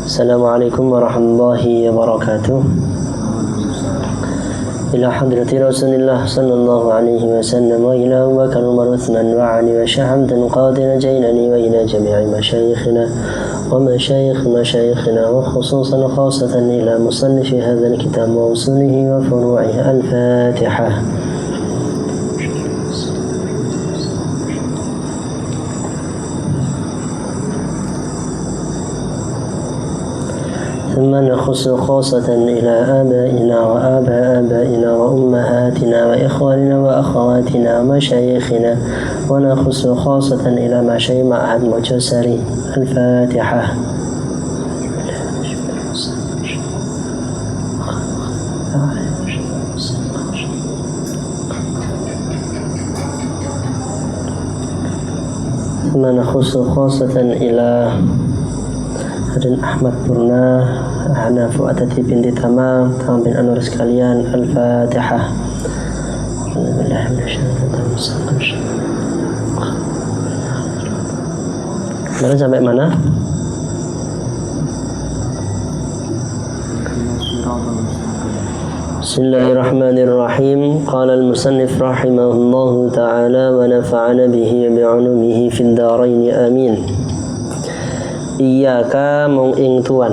Assalamualaikum warahmatullahi wabarakatuh. Ila hadrati Rasulillah sallallahu alaihi wasallam wa ila Abu Bakar Umar Uthman wa Ali wa Syahhamdan qadina jailani wa ila jami'i masyayikhina wa masyayikh masyayikhina wa khususan khasatan ila musannifi hadzal kitab wa usulihi wa furu'ihi. Al-Fatihah. ثم نخص خاصة إلى آبائنا وآباء آبائنا وأمهاتنا وإخواننا وأخواتنا ومشايخنا ونخص خاصة إلى مشايخ معهد مجسري. الفاتحة. ثم نخص خاصة إلى Hadin Ahmad Purna, Hanafu Atati binti Tamam, Tamam bin Anwar sekalian. Al-Fatihah. Kemarin sampai mana? Bismillahirrahmanirrahim. Qala al-musannif rahimahullahu ta'ala wa nafa'ana bihi bi'ulumihi fid dharain amin. Iyyaka mung ing tuan,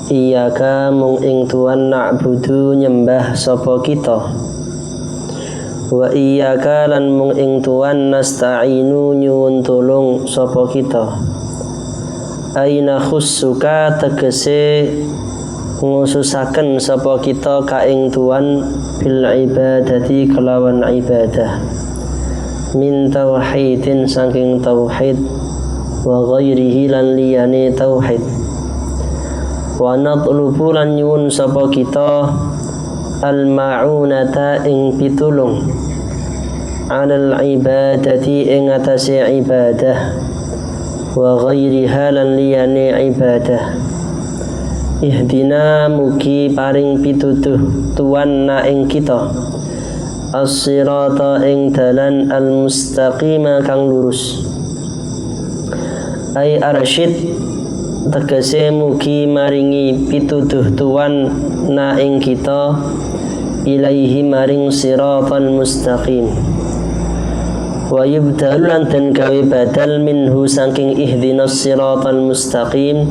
iyyaka mung ing tuan na'budu nyembah sapa kita, wa iyyaka lan mung ing tuan nasta'inu nyuwun tulung sapa kita. Aina khussuka tegese ngususaken sapa kita ka ing tuan bil ibadati kelawan ibadah, min tauhidin saking tauhid, wa ghairihi lan liyane tauhid. Wa natlubu lan nyuwun sapa kita al ma'unata ing pitulung alal ibadati ing atase ibadah, wa ghairiha lan liyane ibadah. Ihdina mugi paring pitutuh tuan na ing kita as-sirata ing dalan al mustaqima kang lurus. Ai arsyid tegese mugi maringi pituduh tuan na ing kita ilaihi maring siratal mustaqim. Wa yubdal lan den gawe badal minhu saking ihdinas siratal mustaqim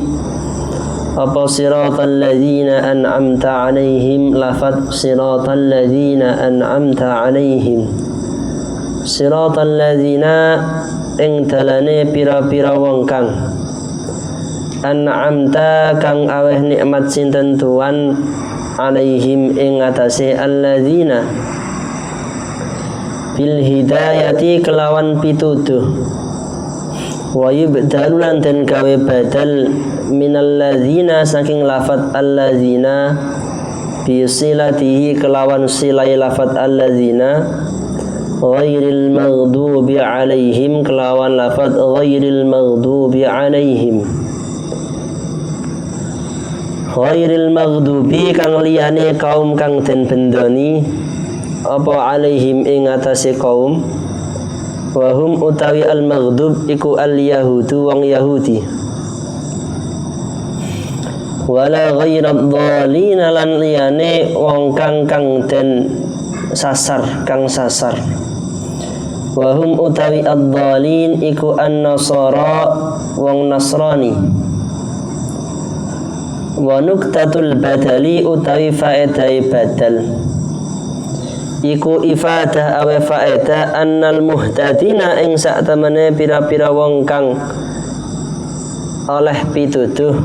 apa siratal ladzina an'amta alaihim, lafad siratal ladzina an'amta alaihim, siratal ladzina ing dalane pira-pira wong kang an'amta kang aweh nikmat sinten tuan alaihim ing atase alladzina bil hidayati kelawan pituduh. Wa yubdalu lan den gawe badal minal ladzina saking lafat alladzina bi silatihi kelawan silai lafat alladzina, ghairil maghdubi alaihim kelawan lafaz ghairil maghdubi alaihim. Ghairil maghdubi kang liyane kaum kang den bendoni apa alaihim ing atase kaum, wa hum utawi al maghdub iku al yahudu wong Yahudi. Wala ghairad dhalin lan liyane wong kang den sasar kang sasar. Wa hum utawi ad-dhalin iku an-nasara wong Nasrani. Wa nuktatul badali utawi faedah badal iku ifadah awe faedah annal muhtadina ing sak temene pira-pira wong kang oleh pituduh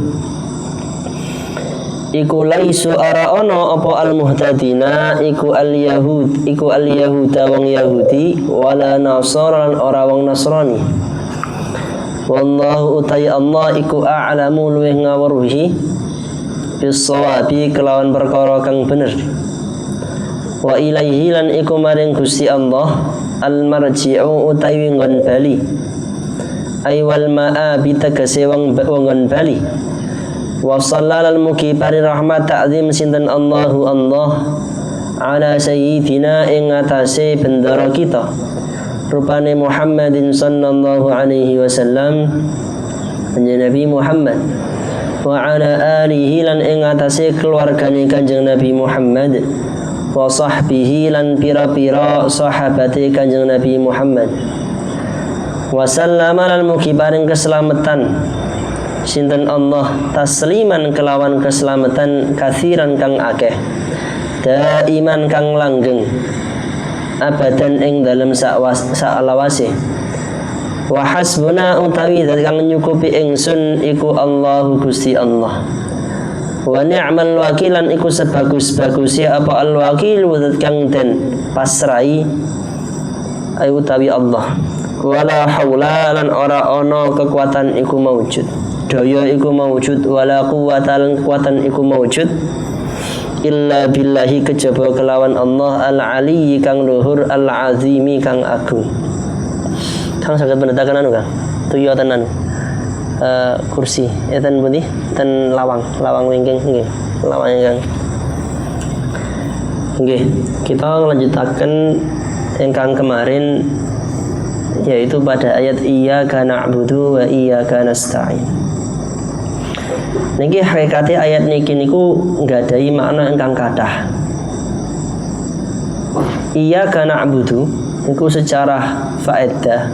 iku laisu ara ono apa al muhtadina iku al yahud iku al yahuda wong Yahudi, wala nasaran ora wong Nasrani. Wallahu utai Allah iku a'lamu luwih ngawruhi bis-shawabi kelawan perkara kang bener. Wa ilaihi lan iku maring Gusti Allah al marji'u utawi nggon bali, ay wal ma'abi tegese wong nggon bali. Wa sallallahu mugi pari rahmat ta'zim sinten Allahu Allah ala sayyidina ing atase bendara kita rupane Muhammadin sallallahu alaihi wasallam, Nabi Muhammad wa ala alihi lan ing atase keluargane Kanjeng Nabi Muhammad wa sahbihi lan pira-pira sahabate Kanjeng Nabi Muhammad wa sallama lan mugi paring keselamatan sinten Allah tasliman kelawan keselamatan katsiran kang akeh daiman kang langgeng abadan ing dalem saklawase wa hasbuna utawi zat kang nyukupi ingsun iku Allahu Gusti Allah wa ni'mal wakilan iku sebagus-bagusé apa al wakil zat kang den pasrai ayu utawi Allah wala haula lan ora ana kekuatan iku maujud daya iku maujud wala quwwata lan kekuatan iku maujud illa billahi kejaba kelawan Allah al-aliyyi kang luhur al-azimi kang agung. Kang saged penetakan anu Kang. Tuyo tenan. Kursi eten pundi? Ten lawang wingking nggih. Lawang Kang. Nggih, kita lanjutaken ingkang kemarin yaitu pada ayat iyyaka na'budu wa iyyaka nasta'in. Niki hakikate ayat niki niku nggadahi makna ingkang kathah. Iyyaka na'budu niku secara faedah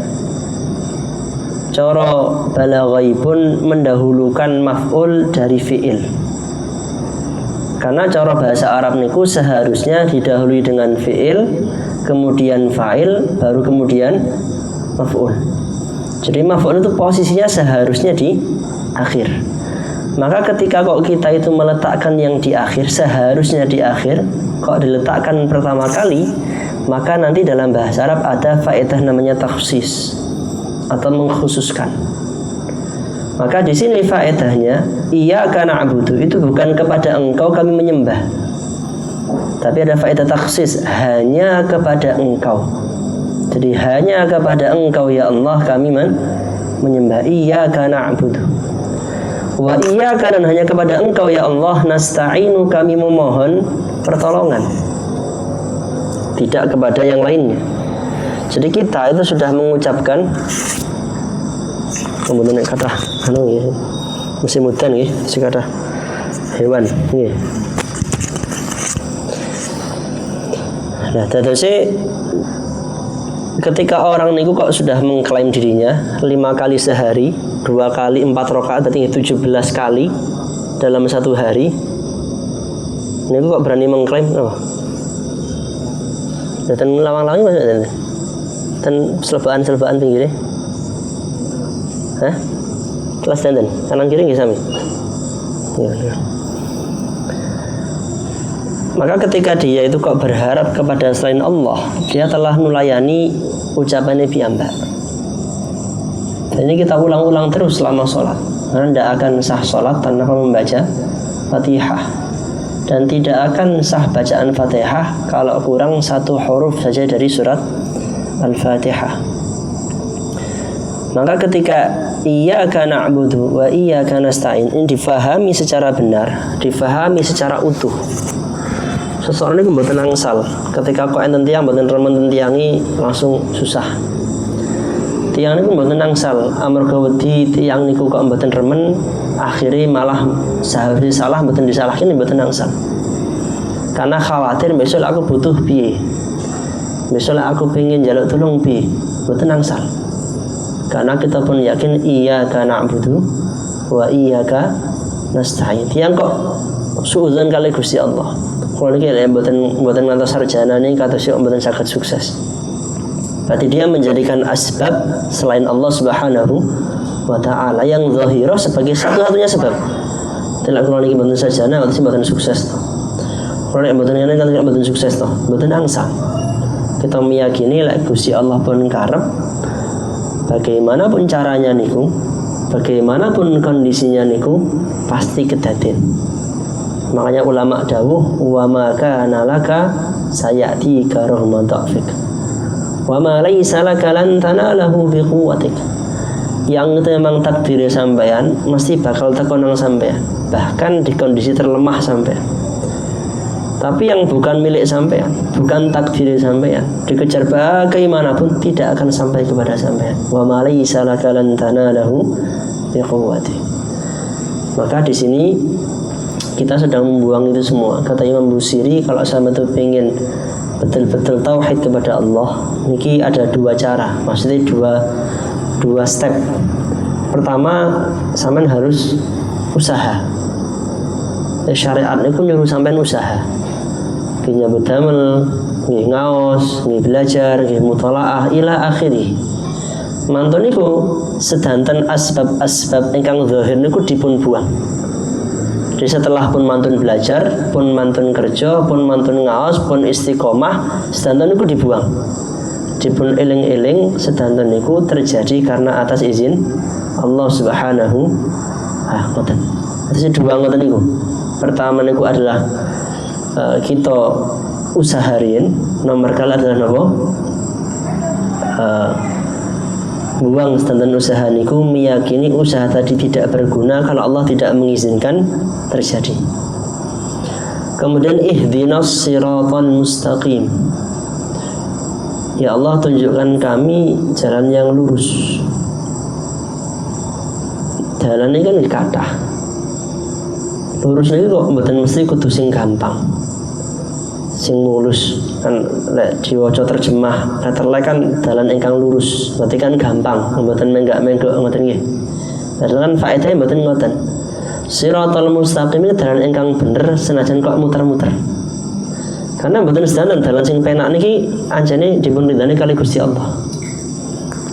cara balaghaipun mendahulukan maf'ul dari fi'il. Karena cara bahasa Arab niku seharusnya didahului dengan fi'il, kemudian fa'il, baru kemudian maf'ul. Jadi maf'ul itu posisinya seharusnya di akhir. Maka ketika kok kita itu meletakkan yang di akhir, seharusnya di akhir, kok diletakkan pertama kali, maka nanti dalam bahasa Arab ada faedah namanya takhsis atau mengkhususkan. Maka di sini faedahnya iyyaka na'budu itu bukan kepada engkau kami menyembah, tapi ada faedah takhsis, hanya kepada engkau. Jadi hanya kepada engkau ya Allah kami menyembah. Iyyaka na'budu wa iyyaka dan hanya kepada engkau ya Allah nasta'inu kami memohon pertolongan, tidak kepada yang lainnya. Jadi kita itu sudah mengucapkan kemudian kata anu ya musim hutan nggih si kata hewan nggih. Nah, dadose ketika orang niku kok sudah mengklaim dirinya 5 kali sehari, 2 kali 4 rakaat, berarti 17 kali dalam satu hari. Niku kok berani mengklaim apa? Dan lawang-lawang maksudnya dan selebaan pinggirnya. Hah? Kelas dandan kanan kiri nggih sami. Ya. Maka ketika dia itu kok berharap kepada selain Allah, dia telah melayani ucapannya piyambak. Dan ini kita ulang-ulang terus selama sholat. Karena tidak akan sah sholat tanpa membaca Fatihah. Dan tidak akan sah bacaan Fatihah kalau kurang 1 huruf saja dari surat Al-Fatihah. Maka ketika iyyaka na'budu wa iyyaka nasta'in ini difahami secara benar, difahami secara utuh. Seseorang ini mboten angsal. Ketika kok enten tiyang mboten remen tiyangi langsung susah. Tiyang niku mboten angsal, amarga wedi tiyang niku kok mboten remen, akhirnya malah seharusnya salah mboten disalahke mboten angsal. Karena khawatir besok aku butuh piye. Besok aku pengen njaluk tulung piye, mboten angsal. Karena kita pun yakin iyyaka na'budu wa iyyaka nasta'in. Tiyang kok suudzon kali Gusti Allah. Kalau ini mboten ngantos sarjana ini kata sih mboten saged sukses. Berarti dia menjadikan asbab selain Allah Subhanahu wa taala yang zahirah sebagai satu-satunya sebab. Tidak kalau niki mboten sarjana berarti mboten sukses. Kalau nek mboten ngene kan mboten sukses toh, mboten angsal. Kita meyakini lek Gusti Allah pun karep bagaimanapun caranya niku, bagaimanapun kondisinya niku pasti kedaden. Makanya ulama dawuh wa ma kana laka sayati ka rahmatik wa ma laysa laka lan tanalahu bi quwwatik. Yang itu memang takdir sampean mesti bakal teko nang sampean, bahkan di kondisi terlemah sampean. Tapi yang bukan milik sampean, bukan takdir sampean, dikejar bagaimanapun tidak akan sampai kepada sampean. Wa ma laysa laka lan tanalahu bi quwwatik. Maka di sini kita sedang membuang itu semua. Kata Imam Busiri, kalau sama itu pengen betul-betul tauhid kepada Allah, niki ada dua cara, maksudnya dua step. Pertama, sampean harus usaha. Syariat niku nyuruh sampean usaha. Nggih nyambut damel, nggih ngaos, nggih belajar, nggih mutalaah ila akhirih. Mantun niku sedanten asbab-asbab ingkang zahir niku dipun buang. Jadi setelah pun mantun belajar, pun mantun kerja, pun mantun ngaos, pun istiqomah, sedanten niku dibuang. Dipun eling-eling sedanten niku terjadi karena atas izin Allah Subhanahu wa ta'ala. Terus dua ngoten niku. Pertama niku adalah kita usaha riyen, nomor kali adalah napa? Buang sedanten usaha niku, meyakini usaha tadi tidak berguna kalau Allah tidak mengizinkan terjadi. Kemudian ihdinas siratal mustaqim. Ya Allah, tunjukkan kami jalan yang lurus. Jalan ini kan kathah. Lurus ini kok mboten mesti kudu sing gampang. Sing mulus kan lek diwaca terjemah letterlek kan dalan ingkang lurus, berarti kan gampang, mboten menggak-menggok ngoten nggih. Padahal kan faedahnya mboten ngoten. Siratal mustaqim iki dalan ingkang bener senajan kok muter-muter. Karena mboten sedalan dalan sing penak niki anjene dipun ridani kali Gusti Allah.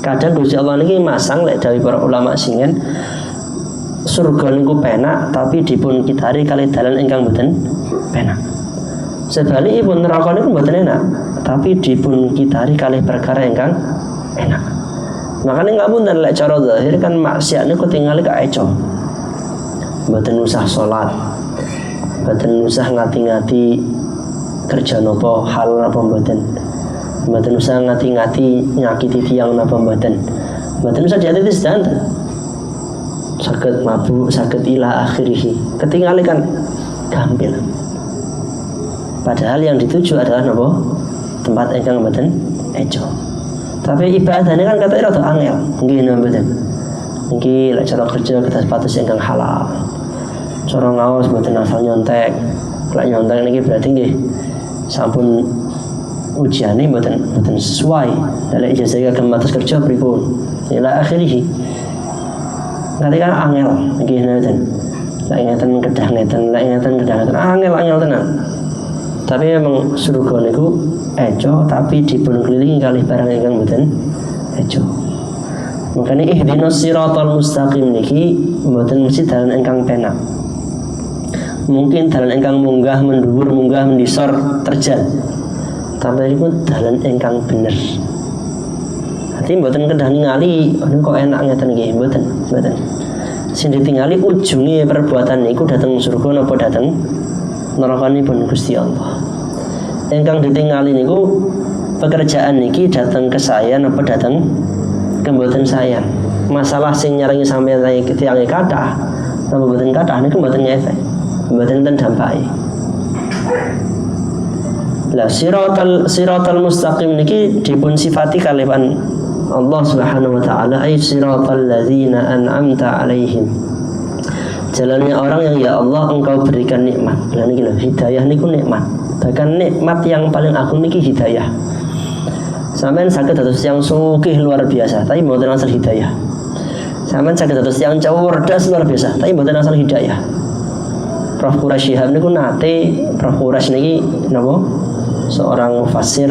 Kadang Gusti Allah niki masang lek dawuh para ulama singen surga niku penak tapi dipun kitari kali dalan ingkang mboten penak. Sebalikipun neraka niku mboten enak, tapi dipun kitari kalih perkara ingkang enak. Makane ngapunten lek cara zahir kan maksiat niku tingali kaeco. Mboten usah salat. Mboten usah ngati-ngati kerja napa hal napa mboten. Mboten usah ngati-ngati nyakiti tiyang napa mboten. Mboten usah diatiti sedanten. Saged mabuk, saged ila akhirih. Ketingali kan gampil. Padahal yang dituju adalah nopo tempat ingkang mboten eco. Tapi ibadah ini kan katanya rada angel. Nggih napa mboten. Nggih lek cara kerja kita sepatus ingkang halal. Cara ngaos mboten asal nyontek. Lek nyontek niki berarti nggih sampun ujiane mboten sesuai. Lek ijazah kagem atas kerja pripun. Ila akhirih. Nanti kan angel nggih nenten. Lek ngeten kedah ngeten, lek ngeten kedah ngeten. Angel tenan. Tapi memang surga niku eco, tapi dipun kelilingi kali barang ingkang mboten eco. Makanya ihdinas siratal mustaqim niki mboten mesti dalan ingkang penak. Mungkin dalan ingkang munggah mendhuwur, munggah mendisor terjal. Tapi niku dalan ingkang bener. Hati mboten kedah ningali, kok enak ngeten nggih, mboten. Sing ditingali ujunge perbuatan niku dateng surga napa dateng nerakanipun Gusti Allah. Ingkang ditingali niku pekerjaan niki datang ke saya napa datang ke mboten saya. Masalah sing nyarengi sampeyan tiyang kathah napa mboten kathah niku mboten ngefek. Mboten enten dampake. La siratal mustaqim niki dipun sifati kalian Allah Subhanahu wa taala ay siratal ladzina an'amta alaihim. Jalannya orang yang ya Allah engkau berikan nikmat. Lah niki lho, hidayah niku nikmat. Bahkan nikmat yang paling agung niki hidayah. Sampeyan saged dados yang sugih luar biasa, tapi mboten asal hidayah. Sampeyan saged dados yang cerdas luar biasa, tapi mboten asal hidayah. Prof Quraisy Shihab niku nate, Prof Quraisy niki napa? Seorang fasir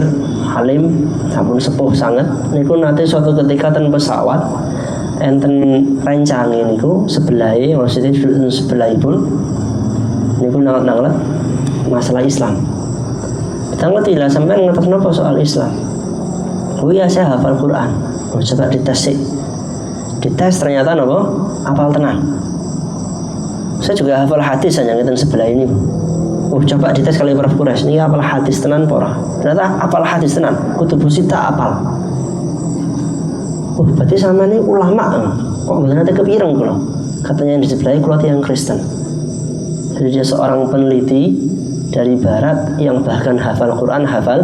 alim sampun sepuh sangat niku nate suatu ketika ten pesawat enten rencange niku sebelahe maksudnya sebelahipun niku nangat-nangat masalah Islam. Kita ngerti lah sampean ngerti napa soal Islam. Oh iya saya hafal Quran. Oh, coba dites sih. Dites ternyata napa? Hafal tenan. Saya juga hafal hadis hanya ngeten sebelah ini. Oh coba dites kali Prof Quraisy ini hafal hadis tenan pora. Ternyata hafal hadis tenan. Kutubus sita hafal. Oh berarti sama ini ulama. Kok bener nanti kepireng kula. Katanya yang di sebelah kula yang Kristen. Jadi dia seorang peneliti dari barat yang bahkan hafal Quran, hafal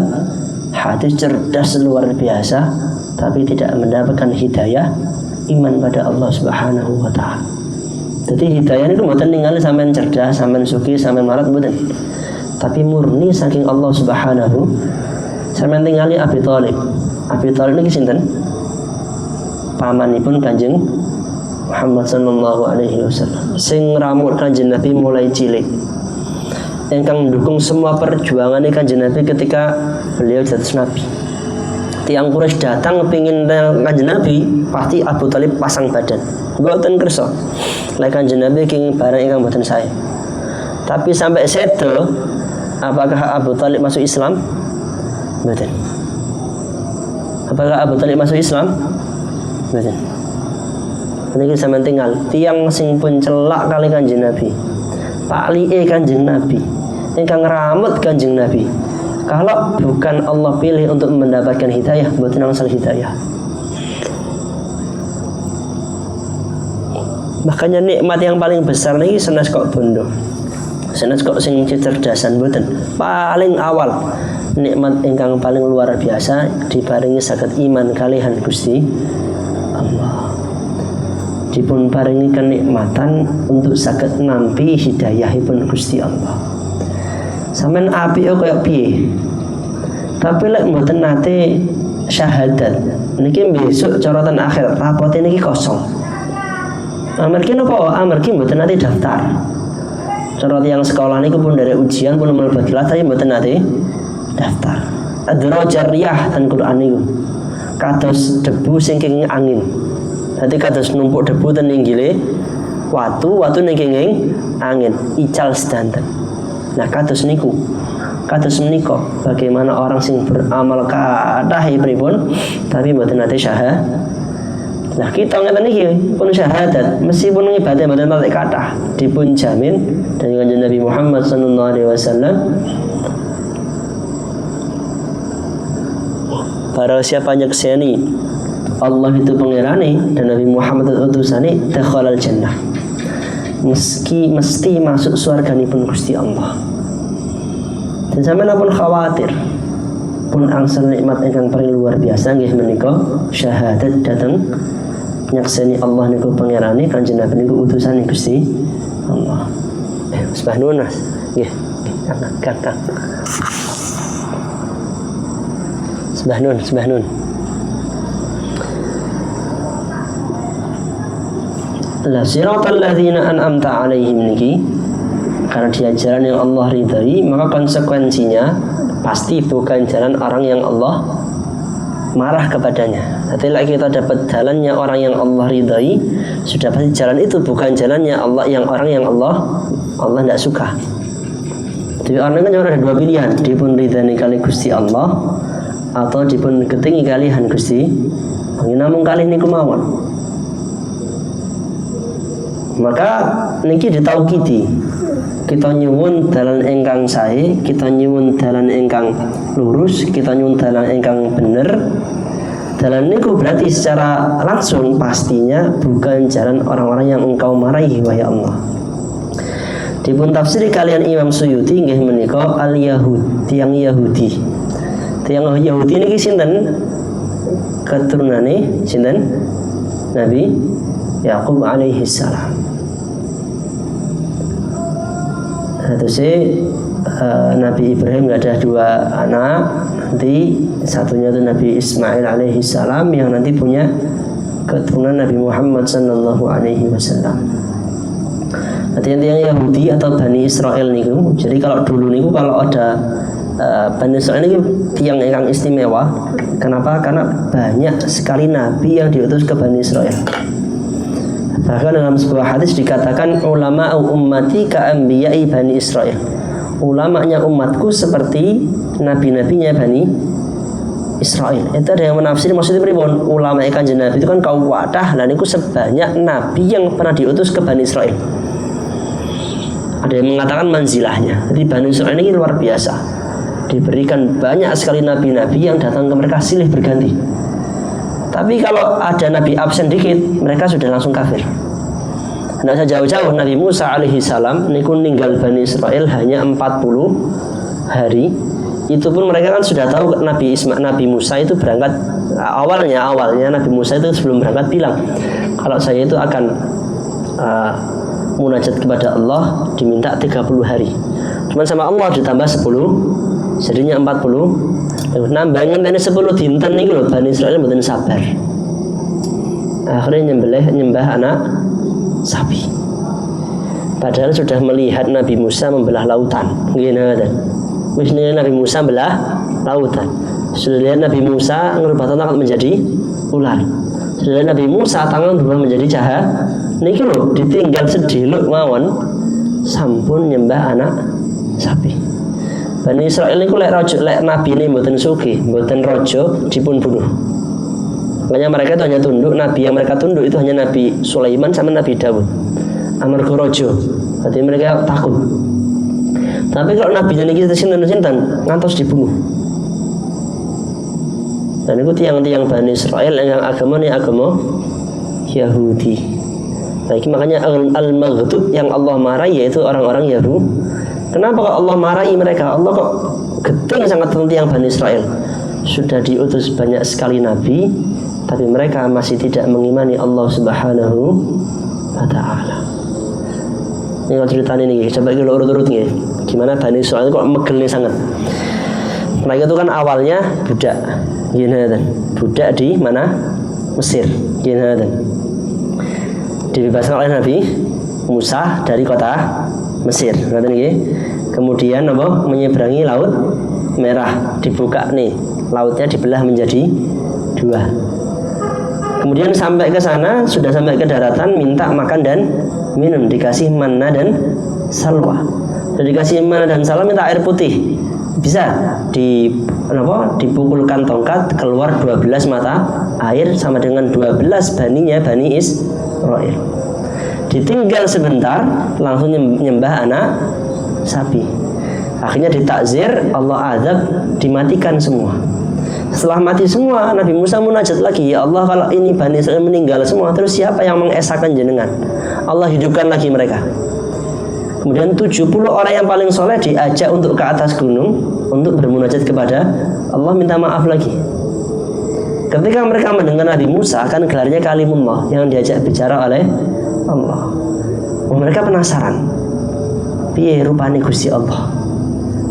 hadis, cerdas luar biasa, tapi tidak mendapatkan hidayah iman pada Allah Subhanahu wa ta'ala. Jadi hidayah niku mboten ningali sampean cerdas, sampean sugih, sampean marat mboten. Tapi murni saking Allah Subhanahu. Sampean ningali Abi Thalib. Abi Thalib niki sinten? Pamanipun Kanjeng Muhammad sallallahu alaihi wasallam. Sing ngramut Kanjeng Nabi mulai cilik. Ingkang mendukung semua perjuangan Kanjeng Nabi ketika beliau dados nabi. Tiang Quraisy datang kepingin Kanjeng Nabi, pasti Abu Thalib pasang badan. Mboten kersa. Lek Kanjeng Nabi kenging barang ingkang mboten sae. Tapi sampai sedo, apakah Abu Thalib masuk Islam? Mboten. Apakah Abu Thalib masuk Islam? Mboten. Niki sampeyan tinggal tiang sing pun celak kali Kanjeng Nabi. Paklike Kanjeng Nabi. Ingkang ngramut Kanjeng Nabi. Kalau bukan Allah pilih untuk mendapatkan hidayah, mboten angsal hidayah. Makanya nikmat yang paling besar niki senes kok bondo. Senes kok sing cerdasan mboten. Paling awal nikmat ingkang paling luar biasa diparingi saged iman kalihan Gusti Allah. Dipun paringi kenikmatan untuk saged nampi hidayahipun Gusti Allah. Sampeyan apik kaya piye? Tapi lek mboten nate syahadat, niki besok corotan akhirat rapote niki kosong. Amargi napa? Amargi mboten nate daftar. Cara yang sekolah niku pun dari ujian pun mlebu kelas tapi mboten nate daftar. Adra jariyah ten Quran niku. Kados debu sing kenging angin. Dadi kados numpuk debu ten inggile watu ning kenging angin, ical sedanten. Nah, kados niku. Kados menika bagaimana orang sing beramal kathah pripun tapi mboten nate syahadat. Nah, kita ngeten iki pun syahadat, meskipun ibadah mboten patek kathah, dipun jamin dari Kanjeng Nabi Muhammad sallallahu alaihi wasallam. Para siapa nyekseni Allah itu pangerane dan Nabi Muhammad itu utusane, dakhalal jannah. Mesti masuk surganipun Gusti Allah. Dan sampeyan pun khawatir pun angsal nikmat ingkang paling luar biasa nggih menika syahadat dateng nyakseni Allah niku pangerane, Kanjeng Nabi niku utusane Gusti Allah. Sembah nuwun Mas. Nggih, Kang. Sembah nuwun. La siratal ladzina an'amta 'alaihim niki karena dia jalan yang Allah ridai, maka konsekuensinya pasti bukan jalan orang yang Allah marah kepadanya. Tapi lagi kita dapat jalannya orang yang Allah ridai, sudah pasti jalan itu bukan jalannya Allah yang orang yang Allah tidak suka. Jadi orang kan ada dua pilihan, dipun ridani kali Gusti Allah atau dipun getingi kalihan Gusti. Namun kali niku mawon. Maka niki ditaukidi. Kita nyuwun dalan ingkang sae, kita nyuwun dalan ingkang lurus, kita nyuwun dalan ingkang bener. Dalan niku berarti secara langsung pastinya bukan jalan orang-orang yang engkau marahi wahai Allah. Dipun tafsiri kalian Imam Suyuti nggih menika al-Yahud, tiang Yahudi. Tiang Yahudi niki sinten? Keturunane sinten? Nabi Yakub alaihi salam. Terus Nabi Ibrahim ada dua anak, nanti satunya itu Nabi Ismail alaihi salam yang nanti punya keturunan Nabi Muhammad sallallahu alaihi wasallam. Nanti yang Yahudi atau Bani Israel niku. Jadi kalau dulu niku kalau ada Bani Israel ini tiang yang istimewa. Kenapa? Karena banyak sekali nabi yang diutus ke Bani Israel. Bahkan dalam sebuah hadis dikatakan ulama ummati ka'anbiya'i Bani Israel. Ulamanya umatku seperti nabi-nabinya Bani Israel. Itu ada yang menafsir maksudnya pripun? Ulama Kanjeng Nabi itu kan kaum wadah, dan itu sebanyak nabi yang pernah diutus ke Bani Israel. Ada yang mengatakan manzilahnya. Jadi Bani Israel ini luar biasa. Diberikan banyak sekali nabi-nabi yang datang ke mereka silih berganti. Tapi kalau ada nabi absen dikit, mereka sudah langsung kafir. Tidak usah jauh-jauh, Nabi Musa alaihi salam niku ninggal Bani Israel hanya 40 hari. Itu pun mereka kan sudah tahu Nabi Musa itu berangkat awalnya Nabi Musa itu sebelum berangkat bilang, kalau saya itu akan munajat kepada Allah diminta 30 hari. Cuman sama Allah ditambah 10, jadinya 40. Nambahnya tadi 10 dinten nih loh, Bani Israil mboten sabar. Akhirnya nyembah anak sapi. Padahal sudah melihat Nabi Musa membelah lautan. Wis Nabi Musa belah lautan. Sudah lihat Nabi Musa ngerubah tangan menjadi ular. Sudah lihat Nabi Musa tangan berubah menjadi jahat. Niki lho ditinggal sediluk mawon sampun nyembah anak sapi. Bani Israil niku lek nabi ini mboten sugih, mboten raja dipun bunuh. Makanya mereka itu hanya tunduk, nabi yang mereka tunduk itu hanya Nabi Sulaiman sama Nabi Daud. Amarga raja. Berarti mereka takut. Tapi kalau nabi niki sinten-sinten ngantos dibunuh. Dan itu tiang-tiang Bani Israil yang agama ini agama Yahudi. Nah, makanya al-maghdub yang Allah marahi yaitu orang-orang Yahudi. Kenapa kok Allah marahi mereka? Allah kok geting sangat tiang Bani Israil. Sudah diutus banyak sekali nabi, tapi mereka masih tidak mengimani Allah Subhanahu wa ta'ala. Ini kalau cerita ini, coba kita urut-urut nih. Gimana Bani Israil kok megelnya sangat. Mereka itu kan awalnya budak. Budak di mana? Mesir. Dibebaskan oleh Nabi Musa dari kota Mesir. Kemudian menyeberangi Laut Merah, dibuka nih, lautnya dibelah menjadi 2. Kemudian sampai ke sana, sudah sampai ke daratan, minta makan dan minum, dikasih manna dan salwa. Jadi dikasih manna dan salwa, minta air putih. Bisa dipukulkan tongkat, keluar 12 mata air sama dengan 12 baninya Bani Israil. Ditinggal sebentar langsung nyembah anak sapi. Akhirnya ditakzir, Allah azab, dimatikan semua. Setelah mati semua, Nabi Musa munajat lagi, ya Allah kalau ini Bani Israil meninggal semua, terus siapa yang mengesahkan jenengan? Allah hidupkan lagi mereka. Kemudian 70 orang yang paling soleh diajak untuk ke atas gunung untuk bermunajat kepada Allah, minta maaf lagi. Ketika mereka mendengar Nabi Musa, kan gelarnya Kalimullah yang diajak bicara oleh Allah. Mereka penasaran, piye rupane Gusti Allah.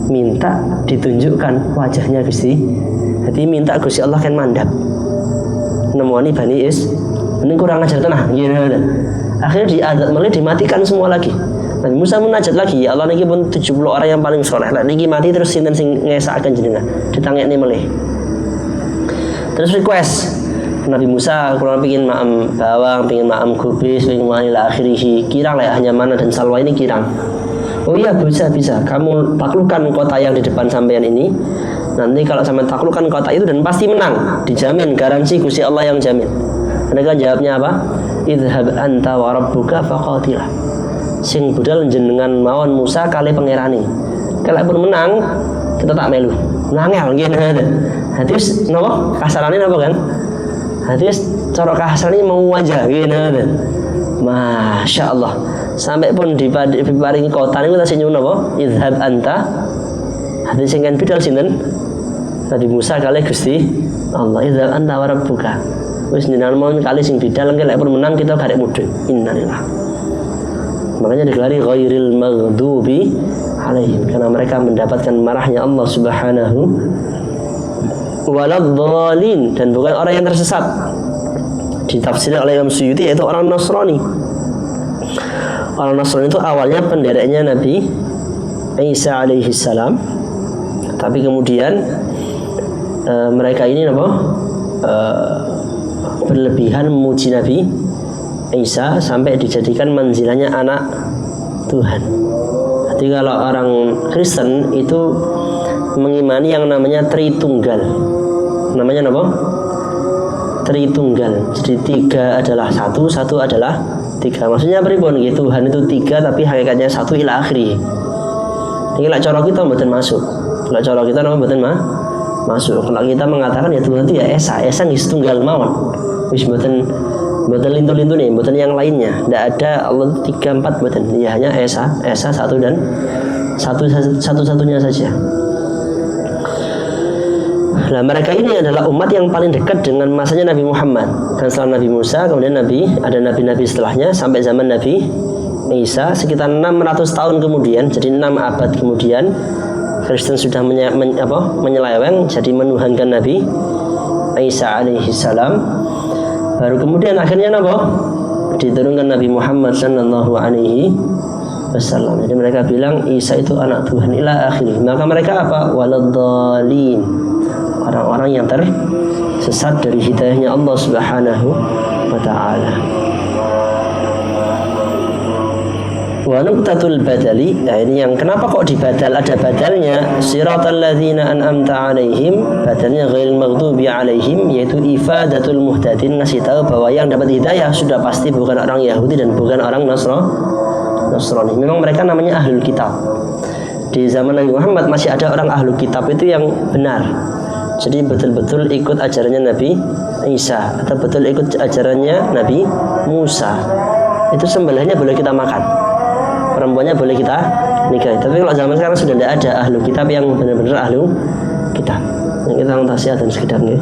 Minta ditunjukkan wajahnya Gusti. Jadi minta Gusti Allah kan mandap. Nemoni Bani Israil. Ini kurang ajar tenah. Akhirnya diazab, mulai dimatikan semua lagi. Nabi Musa munajat lagi, ya Allah niki pun 70 orang yang paling soleh. Lah niki mati terus sinten sing ngesakaken jenengan. Ditangekne melih. Terus request Nabi Musa, kurang pingin ma'am bawang, pingin ma'am kubis, pingin ma'am ila akhirih. Kirang lah hanya mana dan salwa ini kirang. Oh iya bisa. Kamu taklukkan kota yang di depan sampean ini. Nanti kalau sampean taklukkan kota itu dan pasti menang, dijamin, garansi Gusti Allah yang jamin. Mereka jawabnya apa? Idhhab anta wa rabbuka faqatilah. Sing budal jenengan mawon Musa kali pangerane. Kalau pun menang, kita tak melu. Nangel ngene. Hadis napa? Kasarane napa kan? Hadis cara kasarane mau wajah ngene. Masya Allah. Sampai pun diparingi kota niku ta sing nyuwun napa? Idhhab anta. Hadis sing kan bidal sinten? Nabi Musa kali Gusti Allah. Idhhab anta wa rabbuka. Wis jenengan mawon kali sing bidal lek pun menang kita garek mudhun. Innalillah. Makanya digelari ghairil maghdubi alaihim, karena mereka mendapatkan marahnya Allah Subhanahu waladhdallin, dan bukan orang yang tersesat. Ditafsirkan oleh Imam Suyuti yaitu orang Nasrani. Orang Nasrani itu awalnya pendereknya Nabi Isa alaihi salam, tapi kemudian mereka ini berlebihan memuji Nabi Isa sampai dijadikan manzilahnya anak Tuhan. Jadi kalau orang Kristen itu mengimani yang namanya Tritunggal. Namanya apa? Tritunggal. Jadi 3 adalah 1, 1 adalah 3. Maksudnya pripun gitu? Tuhan itu 3 tapi hakikatnya 1 ila akhiri. Ini lah cara kita mboten masuk. Lah cara kita mboten masuk. Kalau kita mengatakan ya Tuhan itu ya Esa nggih setunggal mawon. Wis mboten lintu-lintu nih, mboten yang lainnya. Tidak ada Allah 3, 4 mboten. Ya hanya Esa 1 dan satu-satunya saja. Nah, mereka ini adalah umat yang paling dekat dengan masanya Nabi Muhammad. Dan setelah Nabi Musa, kemudian ada nabi-nabi setelahnya sampai zaman Nabi Isa sekitar 600 tahun kemudian, jadi 6 abad kemudian Kristen sudah menyeleweng, jadi menuhankan Nabi Isa alaihi salam. Baru kemudian akhirnya diturunkan Nabi Muhammad sallallahu alaihi wasallam. Jadi mereka bilang Isa itu anak Tuhan ila akhir. Maka mereka apa? Waladhdallin, orang-orang yang tersesat dari hidayahnya Allah Subhanahu wa taala. Wa nuqtatul badali, nah ini yang kenapa kok dibadal, ada badalnya. Siratal ladzina an'amta alaihim, badalnya ghairil maghdubi alaihim, yaitu ifadatul muhtadin, ngasih tahu bahwa yang dapat hidayah sudah pasti bukan orang Yahudi dan bukan orang Nasrani. Memang mereka namanya ahlul kitab. Di zaman Nabi Muhammad masih ada orang ahlul kitab itu yang benar, jadi betul-betul ikut ajarannya Nabi Isa atau betul ikut ajarannya Nabi Musa. Itu sembelihnya boleh kita makan, perempuannya boleh kita nikahi. Tapi kalau zaman sekarang sudah tidak ada ahlu kitab yang benar-benar ahlu kitab. Yang kita tasihat dan sekedar nih.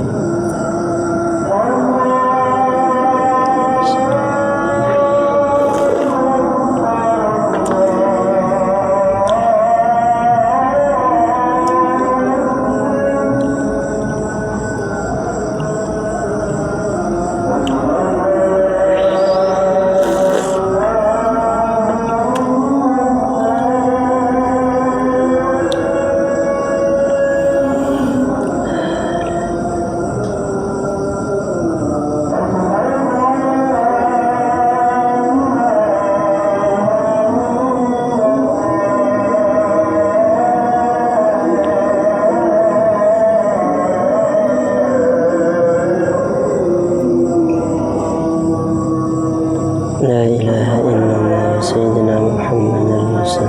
La ilaha illallah Sayyidina Muhammad al-Rasul.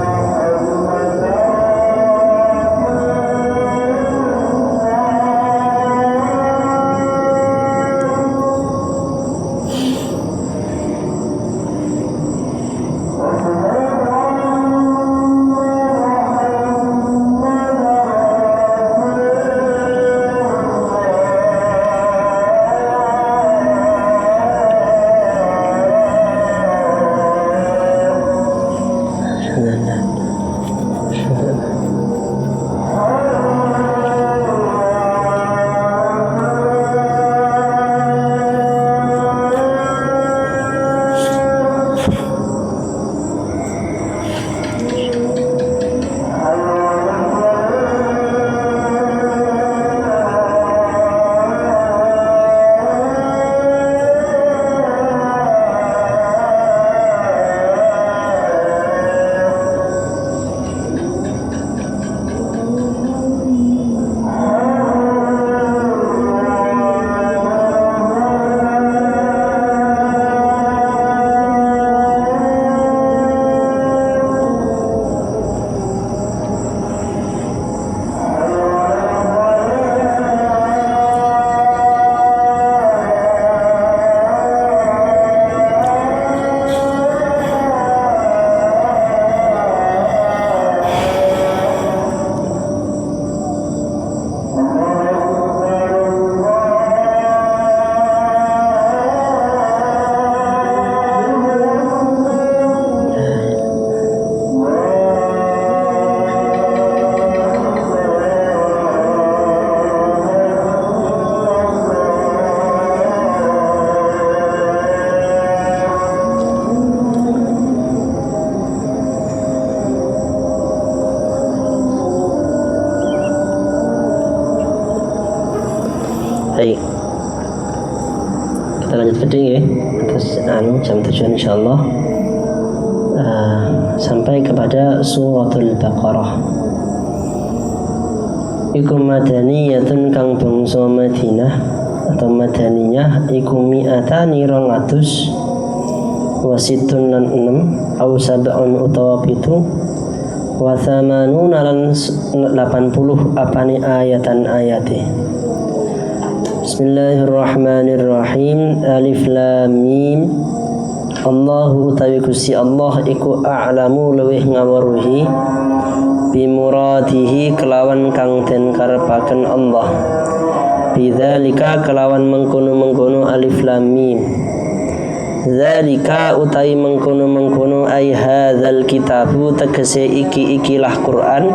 Baik, kita lanjut ke ya, atas jam 7 insyaallah sampai kepada suratul Baqarah. Iku madaniyatun kang bangsa Madinah atau madaniyah iku mi'atani 200 wasitun lan 6 au sab'un utawa 7 wa thamanuna lan 80 apane ayatan ayate. Bismillahirrahmanirrahim. Alif lam mim. Allahu utawi Gusti Allah iku a'lamu luwih ngaweruhi bimuradihi kelawan kang den karepaken Allah. Bidzalika kelawan mengkono-mengkono alif lam mim. Zalika utai mengkono ai hadzal kitabu tegese ikilah Quran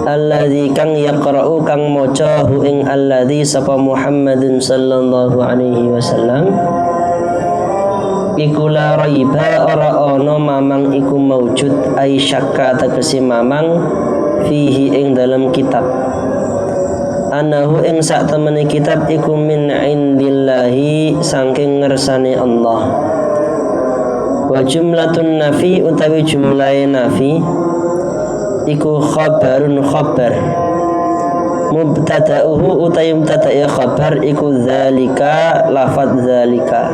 alladzi kang yaqra'u kang maca hu ing alladzi sapa Muhammadun sallallahu alaihi wasallam iku la raiba ora ana mamang iku maujud ai syakka tegese mamang fihi ing dalam kitab anahu ing sak temene kitab iku min indillahi saking ngersane Allah wa jumlatun nafi utawi jumlahe nafi iku khabarun khabar mubtada'uhu utawi mubtada'i khabar iku zalika lafaz zalika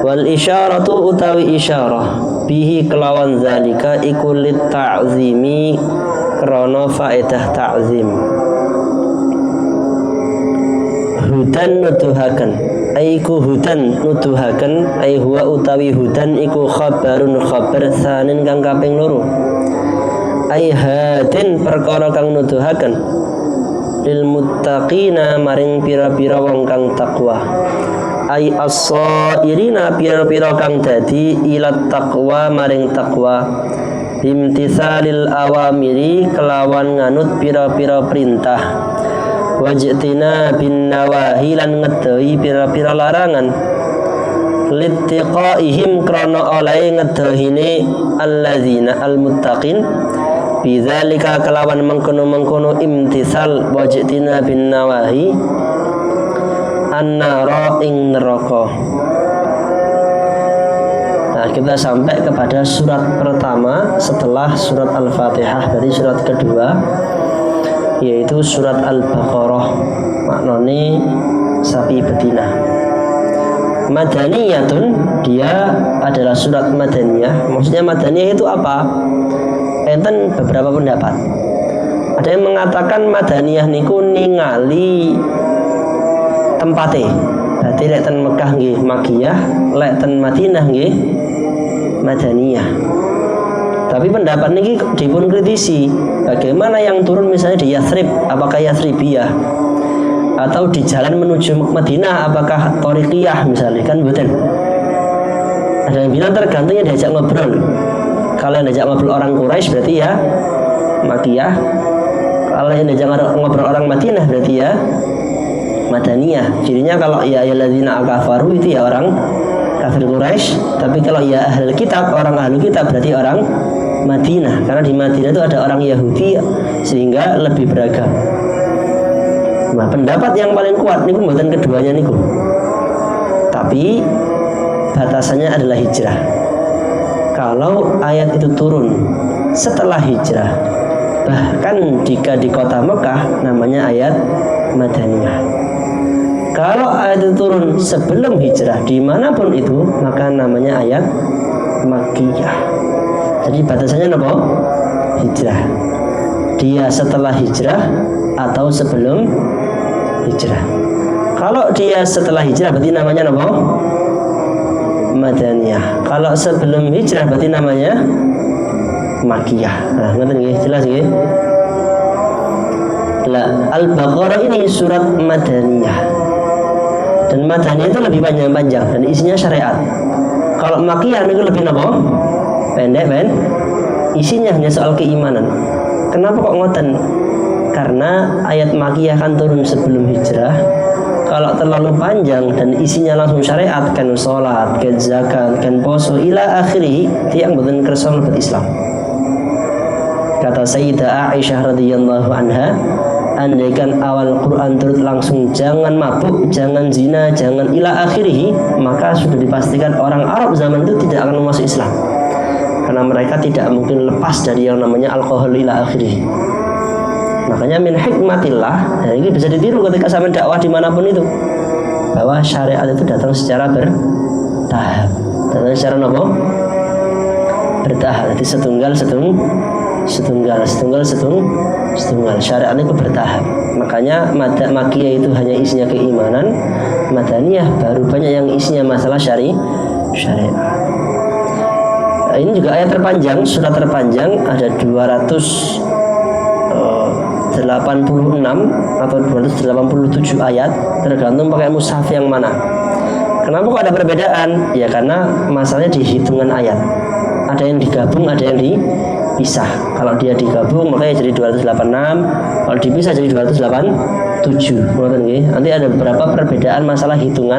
wal isyaratu utawi isyarah bihi kelawan zalika iku lit ta'zimi krana faedah ta'zim hudan nuduhaken aiku hudan nuduhaken ai huwa utawi hudan iku khabarun khabar sanin kang kaping loro ai hadin perkara kang nuduhaken lil muttaqina maring pira-pira wong kang takwa ai as-sairina pira-pira kang dadi ilat taqwa maring takwa bimtisalil awamiri kelawan nganut pira-pira perintah wajtina bin nawahi lan ngedahi pira-pira larangan littiqaihim krana oleh ngedahine alladzina almuttaqin bidzalika kelawan mengkono-mengkono imtisal wajtina bin nawahi annara ing neraka. Nah, kita sampai kepada surat pertama setelah surat Al-Fatihah, berarti surat kedua yaitu surat Al-Baqarah, maknane sapi betina. Madaniyatun, dia adalah surat madaniyah. Maksudnya madaniyah itu apa? Enten beberapa pendapat. Ada yang mengatakan madaniyah niku ningali tempate. Berarti lek ten Mekah nggih Makiyah, lek ten Madinah nggih Madaniyah. Tapi pendapat niki dipun kritisi. Bagaimana yang turun misalnya di Yathrib, apakah Yathribiyah? Atau di jalan menuju Madinah, apakah Thoriqiyah misalnya? Kan betul. Ada yang bilang tergantungnya diajak ngobrol. Kalau yang diajak ngobrol orang Quraisy berarti ya Makiyah. Kalau yang diajak ngobrol orang Madinah berarti ya Madaniyah. Jadinya kalau ya ayyuhalladzina kafaru itu ya orang kafir Quraisy, tapi kalau ya ahlul kitab, orang ahlul kitab berarti orang Madinah. Karena di Madinah itu ada orang Yahudi sehingga lebih beragam. Nah, pendapat yang paling kuat niku mboten keduanya niku. Tapi batasannya adalah hijrah. Kalau ayat itu turun setelah hijrah, bahkan jika di kota Mekah namanya ayat Madaniyah. Kalau ayat itu turun sebelum hijrah dimanapun itu maka namanya ayat Makkiyah. Jadi batasannya apa? Hijrah. Dia setelah hijrah atau sebelum hijrah. Kalau dia setelah hijrah berarti namanya apa? Madaniyah. Kalau sebelum hijrah berarti namanya Makkiyah. Nah, ngerti nggih? Jelas nggih? Lah, Al-Baqarah ini surat Madaniyah. Dan Madaniyah itu lebih panjang dan isinya syariat. Kalau Makkiyah itu lebih apa? Pendek, kan? Isinya hanya soal keimanan. Kenapa kok ngoten? Karena ayat Makkiyah kan turun sebelum hijrah. Kalau terlalu panjang dan isinya langsung syariat, kan sholat, kan zakat, kan poso, ila akhirih, tiang boten kersa mlebet Islam. Kata Sayyidah Aisyah radhiyallahu anha, andaikan awal Quran turut langsung jangan mabuk, jangan zina, jangan ila akhirih, maka sudah dipastikan orang Arab zaman itu tidak akan masuk Islam. Karena mereka tidak mungkin lepas dari yang namanya alkohol ila akhirih. Makanya min hikmatillah, dan ini bisa ditiru ketika sampai dakwah dimanapun itu, bahwa syariat itu datang secara bertahap. Datang secara apa? Bertahap. Jadi setunggal. Syariat itu bertahap. Makanya Makkiyah itu hanya isinya keimanan, Madaniyah baru banyak yang isinya masalah syariat. Ini juga ayat terpanjang, surat terpanjang, ada 286 atau 287 ayat, tergantung pakai mushaf yang mana. Kenapa kok ada perbedaan? Ya karena masalahnya di hitungan ayat. Ada yang digabung, ada yang dipisah. Kalau dia digabung makanya jadi 286, kalau dipisah jadi 287. Nanti ada beberapa perbedaan masalah hitungan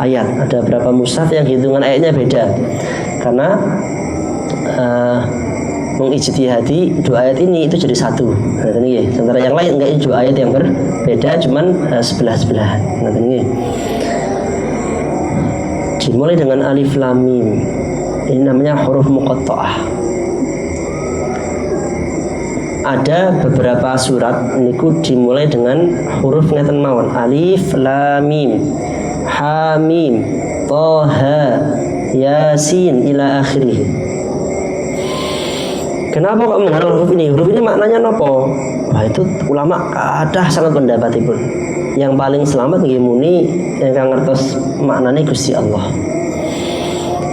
ayat. Ada beberapa mushaf yang hitungan ayatnya beda. Karena mengijtihadi dua ayat ini itu jadi satu. Sementara yang lain enggak, dua ayat yang berbeda cuman sebelah-sebelahan. Dimulai dengan alif lam mim. Ini namanya huruf muqatta'ah. Ada beberapa surat niku dimulai dengan huruf ngeten mawon. Alif lam mim, ha mim, tha, yasin ila akhirih. Kenapa kok menggunakan huruf ini? Huruf ini maknanya nopo? Wah, itu ulama ada sangat pendapatipun. Yang paling selamat nggih muni ingkang ngertos maknane Gusti Allah.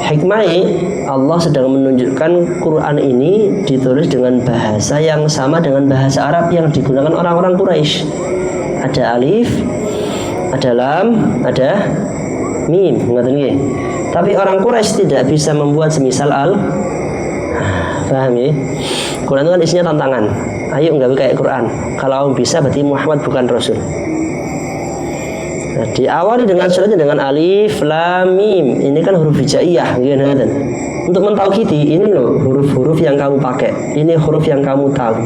Hikmahnya Allah sedang menunjukkan Quran ini ditulis dengan bahasa yang sama dengan bahasa Arab yang digunakan orang-orang Quraisy. Ada alif, ada lam, ada mim, ngoten nggih. Tapi orang Quraisy tidak bisa membuat semisal paham ya? Quran itu kan isinya tantangan. Ayo nggawe kayak Quran. Kalau kamu bisa berarti Muhammad bukan Rasul. Nah, diawali dengan suratnya dengan alif lam mim. Ini kan huruf hijaiyah, gitu. Untuk mentauhidi ini loh huruf-huruf yang kamu pakai. Ini huruf yang kamu tahu.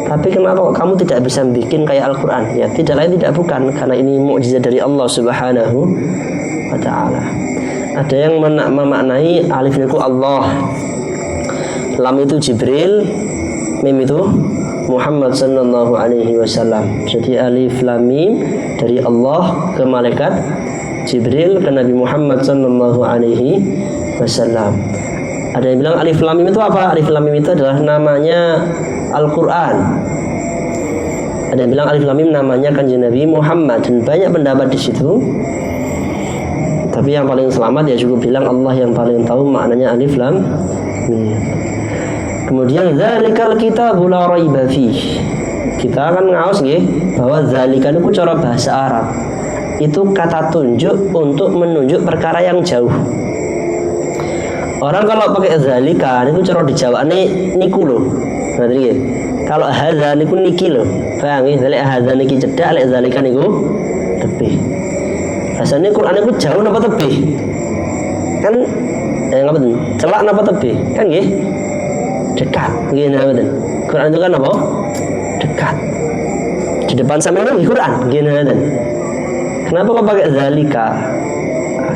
Tapi kenapa kamu tidak bisa bikin kayak Al-Quran? Ya tidak lain tidak bukan karena ini mukjizat dari Allah Subhanahu wa Ta'ala. Ada yang memaknai alif itu Allah, lam itu Jibril, mim itu Muhammad sallallahu alaihi wasallam. Jadi alif lam mim dari Allah ke malaikat Jibril ke Nabi Muhammad sallallahu alaihi wasallam. Ada yang bilang alif lam mim itu apa? Alif lam mim itu adalah namanya Al-Qur'an. Ada yang bilang alif lam mim namanya Kanjeng Nabi Muhammad, dan banyak pendapat di situ. Tapi yang paling selamat ya cukup bilang Allah yang paling tahu maknanya alif lam mim. Kemudian zalikal kitabul la raiba fih. Kita akan ngaos nggih bahwa zalika itu cara bahasa Arab. Itu kata tunjuk untuk menunjuk perkara yang jauh. Orang kalau pakai zalika itu cara dijawane niku lho. Berarti nggih. Kalau hadza niku niki lho. Paham nggih? Zalika hadza niki cedhak, lek zalika niku tebih. Asane Quran niku jauh napa tebih? Kan ngapain? Celak napa tebih? Kan nggih? Dekat, gini betul. Quran itu kan apa? Dekat. Di depan sama ini Quran, gini betul. Kenapa kau pakai zalika?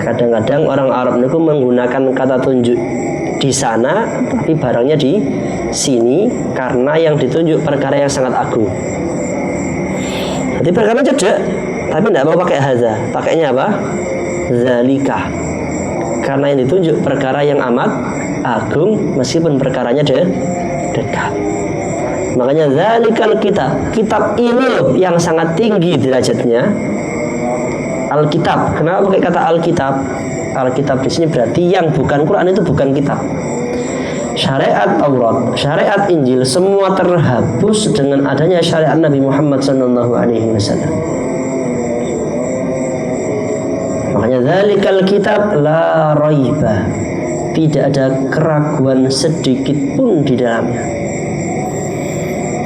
Kadang-kadang orang Arab itu menggunakan kata tunjuk di sana, tapi barangnya di sini karena yang ditunjuk perkara yang sangat agung. Jadi perkara cedek, tapi tidak mau pakai haza. Pakainya apa? Zalika. Karena yang ditunjuk perkara yang amat agung meskipun perkaranya dekat. Makanya zalikal kitab ini loh yang sangat tinggi derajatnya. Alkitab. Kenapa pakai kata Alkitab? Alkitab di sini berarti yang bukan Quran itu bukan kitab. Syariat Taurat, syariat Injil semua terhapus dengan adanya syariat Nabi Muhammad SAW. Makanya zalikal kitab la raiba. Tidak ada keraguan sedikit pun di dalamnya.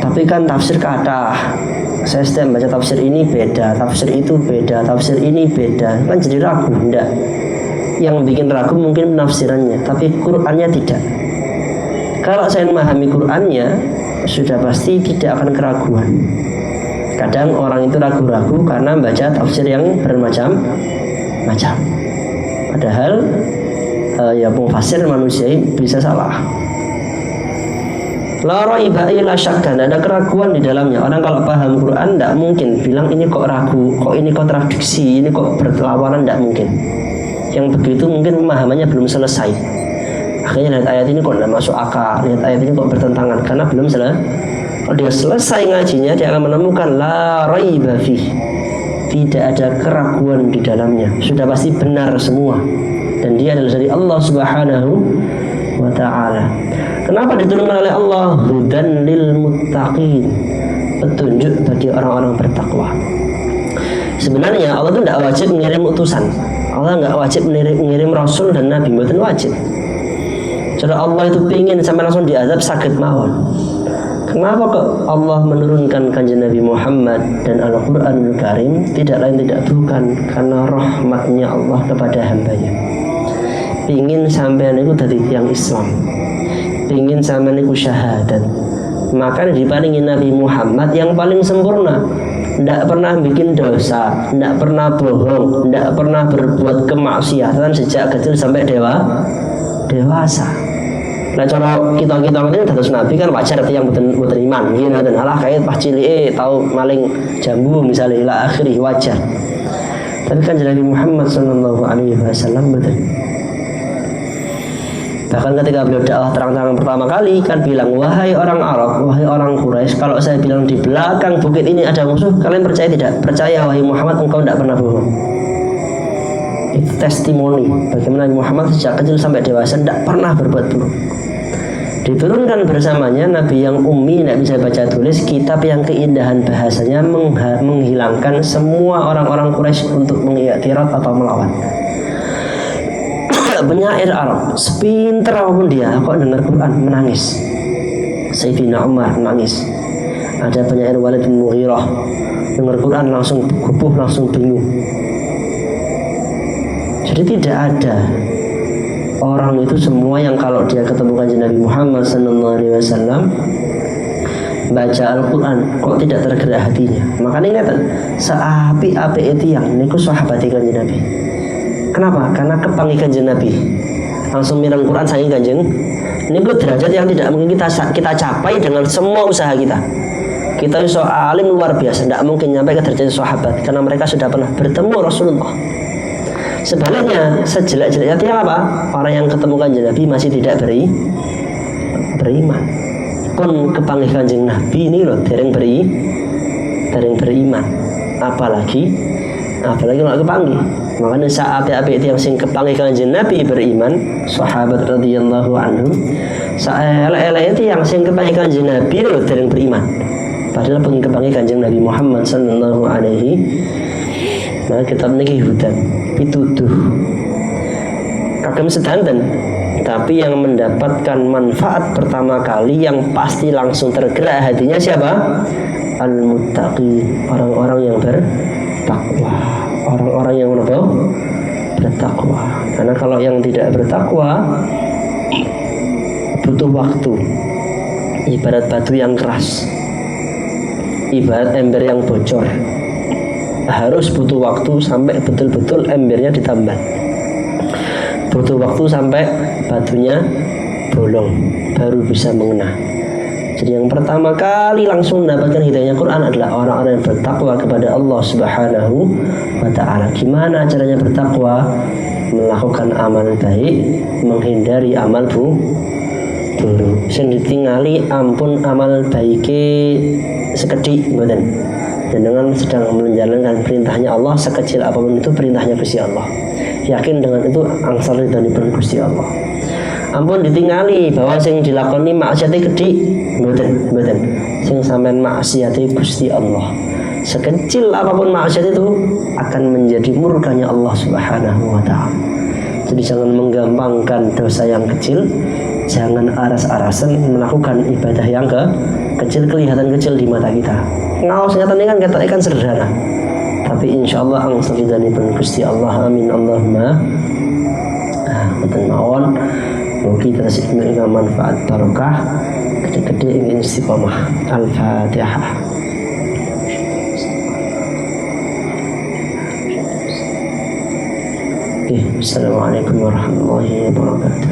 Tapi kan tafsir kata, saya setiap baca tafsir ini beda, tafsir itu beda, tafsir ini beda, kan jadi ragu. Enggak. Yang bikin ragu mungkin penafsirannya, tapi Qurannya tidak. Kalau saya memahami Qurannya, sudah pasti tidak akan keraguan. Kadang orang itu ragu-ragu karena baca tafsir yang bermacam-macam. Padahal ya mufassir manusia bisa salah. La raiba illa syakka, tidak ada keraguan di dalamnya. Orang kalau paham Quran tidak mungkin bilang ini kok ragu, kok ini kontradiksi, ini kok berlawanan, tidak mungkin. Yang begitu mungkin pemahamannya belum selesai. Akhirnya lihat ayat ini kok tidak masuk akal, lihat ayat ini kok bertentangan karena belum selesai. Kalau dia selesai ngajinya, dia akan menemukan la raiba fih. Tidak ada keraguan di dalamnya, sudah pasti benar semua. Dan dia adalah dari Allah Subhanahu wa Ta'ala. Kenapa diturunkan oleh Allah? Hudan lil muttaqin, petunjuk bagi orang-orang bertakwa. Sebenarnya Allah itu tidak wajib mengirim utusan. Allah nggak wajib ngirim rasul dan nabi, mboten wajib. Cara Allah itu pingin sampai langsung diazab sakit mawon. Kenapa kok Allah menurunkan kanjeng Nabi Muhammad dan Al-Quranul Karim? Tidak lain tidak bukan karena rahmatnya Allah kepada hambanya. Pingin sampean itu dari tiang Islam, pingin sampean itu syahadat. Maka diparingi Nabi Muhammad yang paling sempurna, tidak pernah bikin dosa, tidak pernah bohong, tidak pernah berbuat kemaksiatan sejak kecil sampai dewasa. Nah cara kita ini terus Nabi kan wajar yang bukan iman, gitu dan Allah kayak pas cilik tahu maling jambu misalnya ila akhiri wajar. Tapi kan Nabi Muhammad Sallallahu Alaihi Wasallam betul. Bahkan ketika beliau dakwah terang-terangan pertama kali kan bilang, wahai orang Arab, wahai orang Quraisy, kalau saya bilang di belakang bukit ini ada musuh, kalian percaya tidak? Percaya wahai Muhammad, engkau tidak pernah bohong. Itu testimoni bagaimana Muhammad sejak kecil sampai dewasa tidak pernah berbuat buruk. Diturunkan bersamanya Nabi yang ummi, tidak bisa baca tulis, kitab yang keindahan bahasanya menghilangkan semua orang-orang Quraisy untuk mengiktiraf atau melawan. Penyair Arab, sepinter apapun dia, kok dengar Quran menangis. Sayyidina Umar menangis. Ada penyair Walid bin Mughirah, dengar Quran langsung gubuh, langsung bingung. Jadi tidak ada orang itu semua yang kalau dia ketemu kanjeng Nabi Muhammad Sallallahu Alaihi Wasallam baca Al-Quran kok tidak tergerak hatinya. Makanya ingat, seapi-api itu yang niku sahabat kanjeng Nabi. Kenapa? Karena kepangi kanjeng Nabi langsung mirang Quran saking kanjeng. Ini derajat yang tidak mungkin kita capai dengan semua usaha kita. Kita iso alim luar biasa, tidak mungkin sampai ke derajat sahabat karena mereka sudah pernah bertemu Rasulullah. Sebaliknya, sejelek-jeleknya tiang apa? Orang yang ketemu kanjeng Nabi masih tidak beriman. Kon kepangi kanjeng Nabi ini loh, dereng beriman. Apalagi nggak kepangi. Makanya sahabat itu yang sing kepangi kanjeng Nabi beriman, sahabat radhiyallahu anhum. Saelek itu yang sing kepangi kanjeng Nabi loh dereng beriman. Padahal pengen kepangi kanjeng Nabi Muhammad sallallahu alaihi. Nah kitab niki hudan pituduh kagem sedanten, tapi yang mendapatkan manfaat pertama kali yang pasti langsung tergerak hatinya siapa? Al-muttaqin, orang-orang yang bertakwa, orang-orang yang bertakwa. Karena kalau yang tidak bertakwa butuh waktu, ibarat batu yang keras, ibarat ember yang bocor, harus butuh waktu sampai betul-betul embernya ditambal, butuh waktu sampai batunya bolong baru bisa mengena. Jadi yang pertama kali langsung mendapatkan hidayahnya Quran adalah orang-orang yang bertakwa kepada Allah Subhanahu wa ta'ala. Gimana caranya bertakwa? Melakukan amal baik, menghindari amal buruk. Sing ditingali ampun amal baike sekedhik mboten. Dan dengan sedang menjalankan perintahnya Allah sekecil apapun itu perintahnya Gusti Allah, yakin dengan itu angsal ridhonipun Gusti Allah. Ampun ditingali bahwa sing dilakoni maksiate gedhi mboten sing sampean maksiate Gusti Allah sekecil apapun maksiat itu akan menjadi murkanya Allah Subhanahu wa ta'ala. Jadi jangan menggampangkan dosa yang kecil, jangan aras-arasan melakukan ibadah yang kecil, kelihatan kecil di mata kita. Ngaos nyatane kan kata ikan sederhana, tapi insyaallah angsal ridhanipun Gusti Allah. Amin Allahumma. Mboten mawon mugi terus ingkang manfaat barokah gede-gede ingin istiqomah. Al-Fatihah. Assalamualaikum warahmatullahi wabarakatuh.